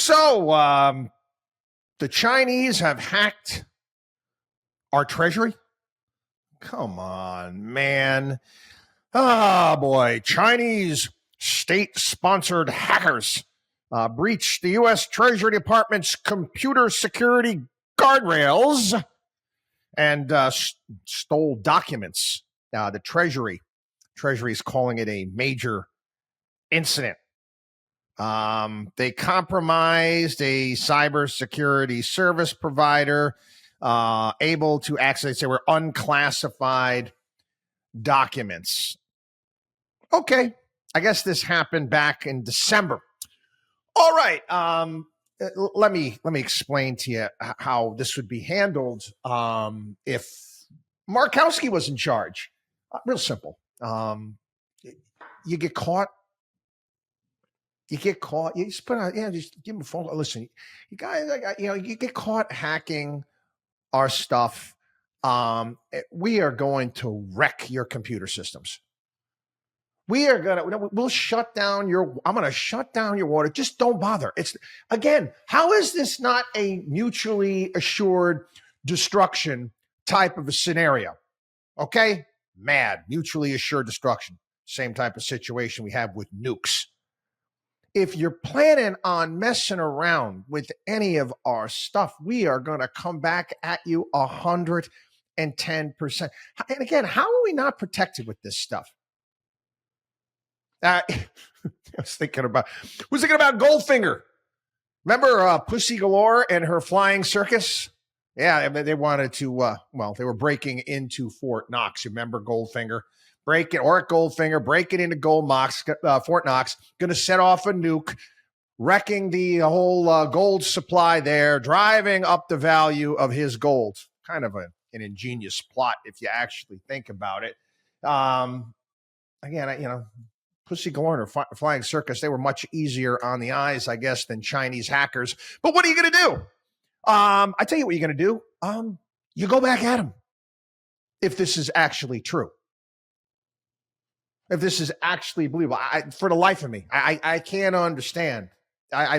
So, the Chinese have hacked our Treasury? Come on, man. Oh, boy. Chinese state-sponsored hackers breached the U.S. Treasury Department's computer security guardrails and stole documents. The Treasury is calling it a major incident. They compromised a cybersecurity service provider able to access, they were unclassified documents. Okay, I guess this happened back in December. All right, let me explain to you how this would be handled if Markowski was in charge. Real simple. You get caught. You just put out, just give them a phone. Listen, you guys, you get caught hacking our stuff. We are going to wreck your computer systems. We'll shut down I'm going to shut down your water. Just don't bother. Again, how is this not a mutually assured destruction type of a scenario? Okay? Mutually assured destruction. Same type of situation we have with nukes. If you're planning on messing around with any of our stuff, we are going to come back at you 110%. And again, how are we not protected with this stuff? I was thinking about Goldfinger. Remember Pussy Galore and her flying circus? Yeah, they wanted to, they were breaking into Fort Knox. Remember Goldfinger? Break it into Fort Knox, going to set off a nuke, wrecking the whole gold supply there, driving up the value of his gold. Kind of an ingenious plot if you actually think about it. Again, Pussy Galore and her flying circus, they were much easier on the eyes, I guess, than Chinese hackers. But what are you going to do? I tell you what you're going to do. You go back at them if this is actually true. If this is actually believable, for the life of me, I can't understand. I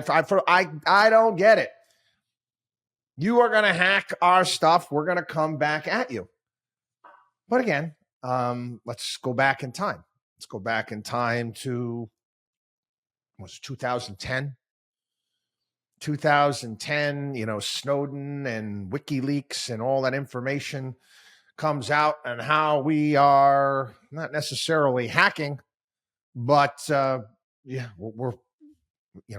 don't get it. You are going to hack our stuff. We're going to come back at you. But again, let's go back in time. Let's go back in time to, was it 2010? 2010, Snowden and WikiLeaks and all that information comes out, and how we are not necessarily hacking, but we're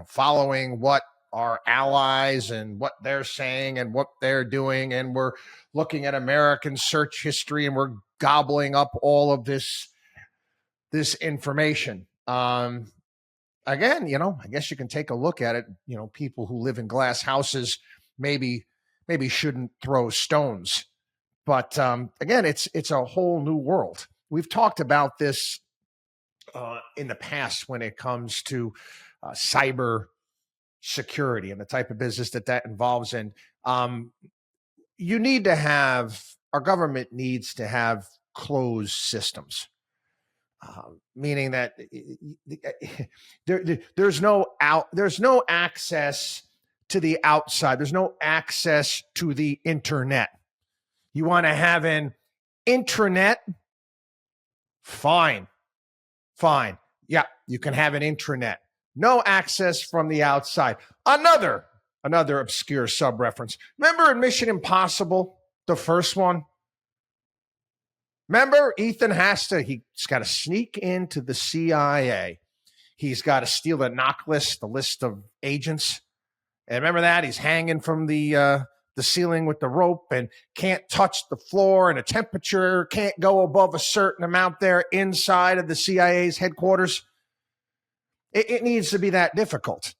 following what our allies and what they're saying and what they're doing, and we're looking at American search history and we're gobbling up all of this information. Again, I guess you can take a look at it. People who live in glass houses maybe shouldn't throw stones. But again, it's a whole new world. We've talked about this in the past when it comes to cyber security and the type of business that involves. And you need to have, our government needs to have closed systems, meaning that there's no access to the outside. There's no access to the internet. You want to have an intranet? Fine. Yeah, you can have an intranet. No access from the outside. Another obscure sub-reference. Remember in Mission Impossible, the first one? Remember, Ethan he's got to sneak into the CIA. He's got to steal the knock list, the list of agents. And remember that? He's hanging from the ceiling with the rope and can't touch the floor, and the temperature can't go above a certain amount there inside of the CIA's headquarters. It needs to be that difficult.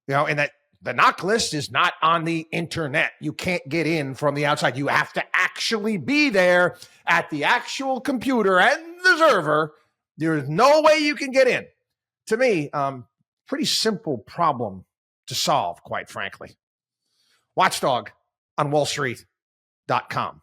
And that the knock list is not on the internet. You can't get in from the outside. You have to actually be there at the actual computer and the server. There's no way you can get in. To me, pretty simple problem to solve, quite frankly. WatchDog on WallStreet.com.